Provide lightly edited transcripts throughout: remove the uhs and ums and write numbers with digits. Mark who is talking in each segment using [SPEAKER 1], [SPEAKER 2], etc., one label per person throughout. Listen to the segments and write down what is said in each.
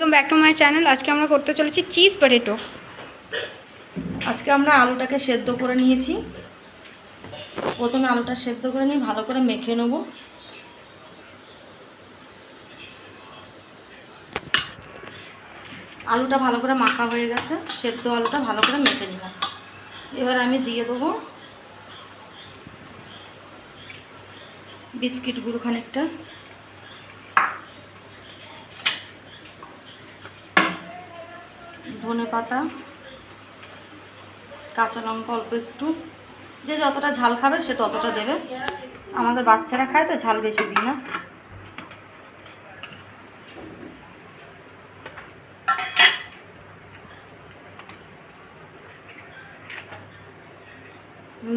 [SPEAKER 1] Welcome back to my channel. আজকে আমরা করতে চলেছি চিজ পটেটো।
[SPEAKER 2] আজকে আমরা আলুটাকে সেদ্ধ করে নিয়েছি। প্রথমে আলুটা সেদ্ধ করে নিয়ে ভালো করে মেখে নেব। আলুটা ভালো করে মাখা হয়ে গেছে, সেদ্ধ আলুটা ভালো করে মেখে নিলাম। এবার আমি দিয়ে দেবো বিস্কিট গুঁড়ো খানিকটা, ধনে পাতা, কাঁচা লঙ্কা অল্প একটু, যে যতটা ঝাল খাবে সে ততটা দেবে। আমাদের বাচ্চারা খায় তো ঝাল বেশি দিই না।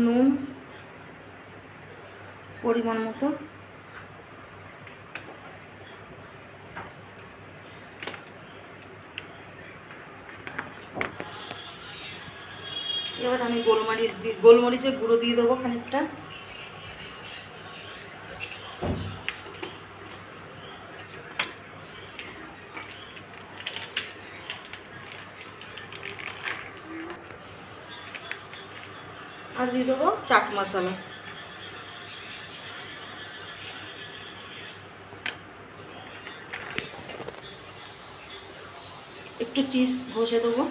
[SPEAKER 2] নুন পরিমাণ মতো, এবার আমি গোলমরিচের গুঁড়ো দিয়ে দেবো খানিকটা। আর দিয়ে দেবো চাট মশলা। একটু চিজ ঘষে দেবো।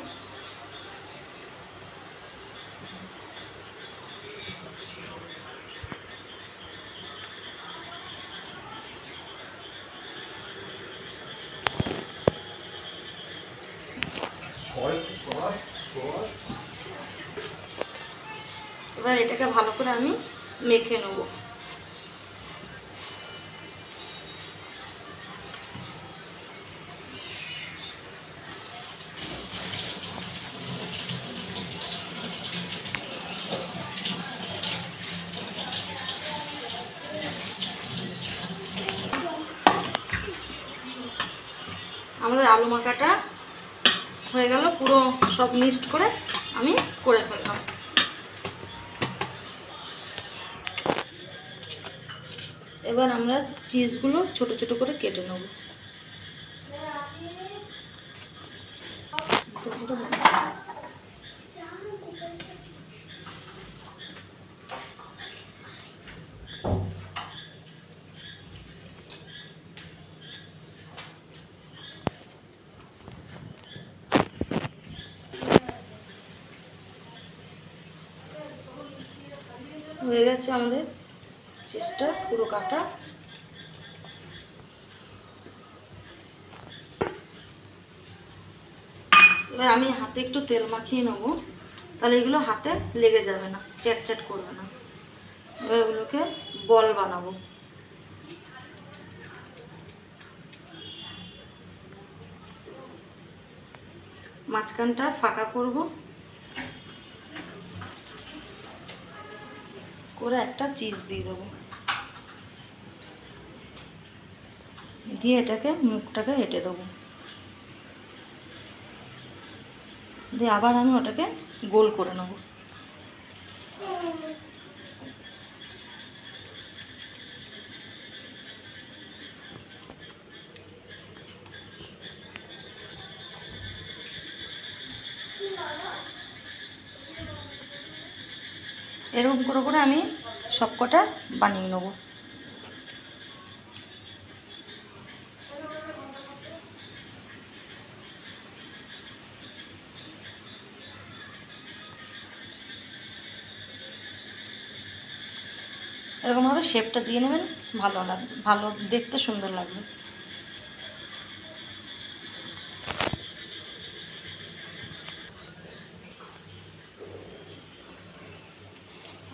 [SPEAKER 2] এবার এটাকে ভালো করে আমি মেখে নেব। আমাদের আলু মাখাটা হয়ে গেল, পুরো সব মিক্সড করে আমি করে ফেললাম। এবার আমরা চিজগুলো ছোট ছোট করে কেটে নেব। হয়ে গেছে আমাদের চিজটা পুরো কাটা। এবার আমি হাতে একটু তেল মাখিয়ে নেবো, তাহলে এগুলো হাতে লেগে যাবে না, চ্যাট করবে না। এবার এগুলোকে বল বানাবো। মাঝখানটা ফাঁকা করব, করে একটা চিজ দিয়ে দেবো, দিয়ে এটাকে মুখটাকে হেঁটে দেবো, দিয়ে আবার আমি ওটাকে গোল করে নেব। এরকম করে করে আমি সবকটা বানিয়ে নেব। এরকমভাবে শেপটা দিয়ে নেবেন, ভালো লাগবে, ভালো দেখতে সুন্দর লাগবে।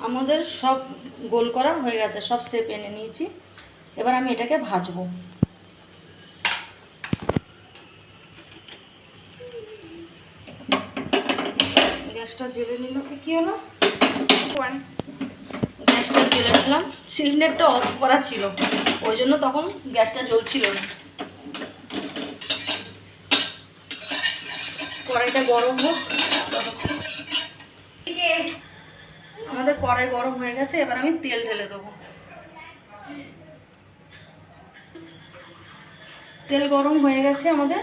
[SPEAKER 2] আমাদের সব গোল করা হয়ে গেছে, সব শেপ এনে নিয়েছি। এবার আমি এটাকে ভাজবো। গ্যাসটা জেলে নিল, কি হলো, গ্যাসটা জেলে নিলাম। সিলিন্ডারটা অফ করা ছিল, ওই জন্য তখন গ্যাসটা জ্বলছিল না। কড়াইটা গরম হোক। আমাদের কড়াই গরম হয়ে গেছে, এবার আমি তেল ঢেলে দেবো। তেল গরম হয়ে গেছে আমাদের,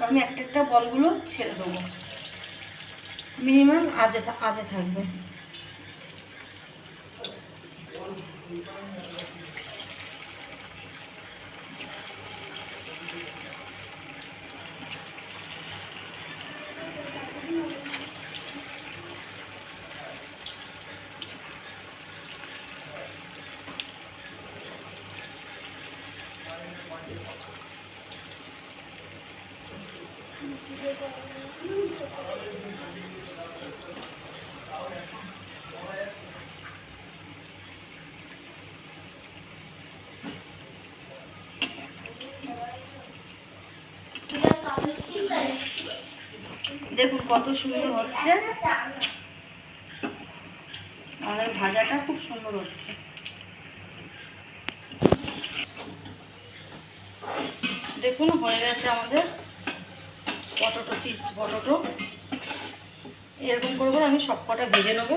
[SPEAKER 2] আমি একটা একটা বলগুলো ছেড়ে দেবো, মিনিমাম আজে আজে থাকবে। দেখুন কত সুন্দর হচ্ছে, আমাদের ভাজাটা খুব সুন্দর হচ্ছে। দেখুন হয়ে গেছে আমাদের পটেটো, চিজ পটেটো। এরকম করে করে আমি সব কটা ভেজে নেবো।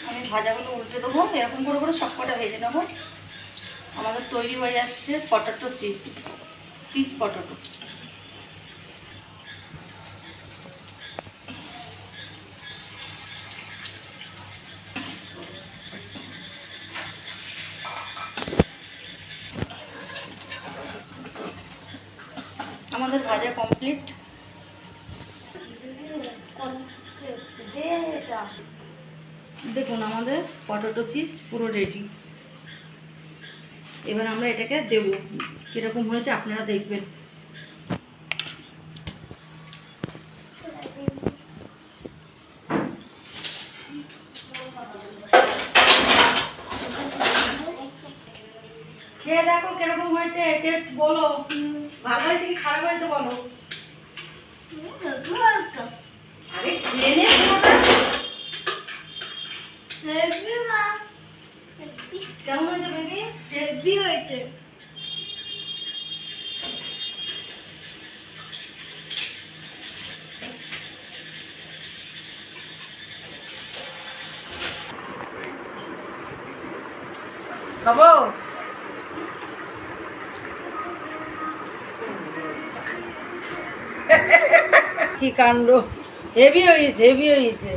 [SPEAKER 2] আমি ভাজাগুলো উল্টে দেবো, এরকম করে করে সব কটা ভেজে নেবো। আমাদের তৈরি হয়ে যাচ্ছে পটেটো চিপস, চিজ পটেটো। আমাদের ভাজা কমপ্লিট। দেখুন আমাদের পটেটো চিজ পুরো রেডি। এবার আমরা এটাকে দেবো, কীরকম হয়েছে আপনারা দেখবেন। খেয়ে দেখো কিরকম হয়েছে, টেস্ট বলো, ভালো হয়েছে কি খারাপ হয়েছে বলো। আরে খেয়ে নে পুরোটা। কেমন হয়েছে বেবি? টেস্টি হয়েছে। খাবো? কি কাণ্ড, হেভি হয়েছে, হেভি হয়েছে।